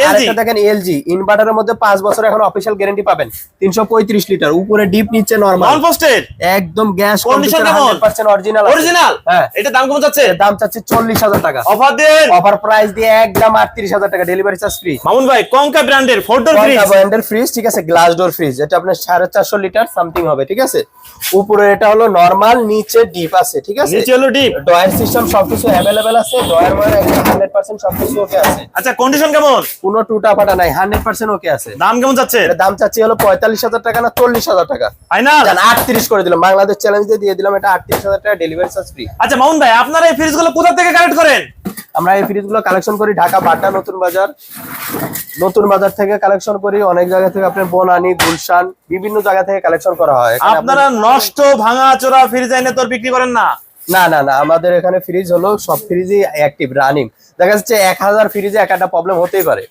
আরেকটা দেখেন এলজি ইনভার্টারের মধ্যে 5 বছর এখন অফিশিয়াল গ্যারান্টি পাবেন। 335 লিটার, উপরে ডিপ, নিচে নরমাল, নন পোস্টেড, একদম গ্যাস কন্ডিশন কন্ডিশন কেমন? 100% অরিজিনাল অরিজিনাল। হ্যাঁ, এটা দাম কেমন যাচ্ছে? দাম চাচ্ছি 40,000 টাকা। অফার দেন, অফার প্রাইস দিয়ে একদম 38,000 টাকা, ডেলিভারি চার্জ ফ্রি। মামুন ভাই কঙ্কা ব্র্যান্ডের 4 ডোর ফ্রিজ, ব্র্যান্ডের ফ্রিজ, ঠিক আছে, গ্লাস ডোর ফ্রিজ, এটা আপনার 450 লিটার সামথিং হবে, ঠিক আছে। উপরে এটা হলো নরমাল, নিচে ডিপ আছে, ঠিক আছে। নিচে হলো ডিপ, ডয়ার সিস্টেম সবকিছু अवेलेबल আছে, ডয়ার মানে 100% সবকিছু ওকে আছে। আচ্ছা কন্ডিশন কেমন? কোনো টুটা ফাটা নাই, 100% ওকে আছে। দাম কেমন যাচ্ছে? এর দাম চাচ্ছি হলো 45,000 টাকা না 40,000 টাকা, ফাইনাল জান 38 করে দিলাম, বাংলাদেশ চ্যালেঞ্জ দিয়ে দিলাম, এটা 38,000 টাকা, ডেলিভারি চার্জ ফ্রি। আচ্ছা মামুন ভাই আপনারা এই ফ্রিজগুলো কোথা থেকে কালেক্ট করেন? আমরা এই ফ্রিজগুলো কালেকশন করি ঢাকা বাড্ডা নতুন বাজার থেকে কালেকশন করি, অনেক জায়গা থেকে, আপনার বনানী, গুলশান, বিভিন্ন জায়গা থেকে কালেকশন করা হয়। এখানে আপনারা নষ্ট ভাঙা চোরা ফ্রিজ এনে তো আর বিক্রি করেন না? না না না, আমাদের এখানে ফ্রিজ হলো সব ফ্রিজই অ্যাক্টিভ রানিং। দেখা যাচ্ছে 1000 ফ্রিজে একটা প্রবলেম হতেই পারে,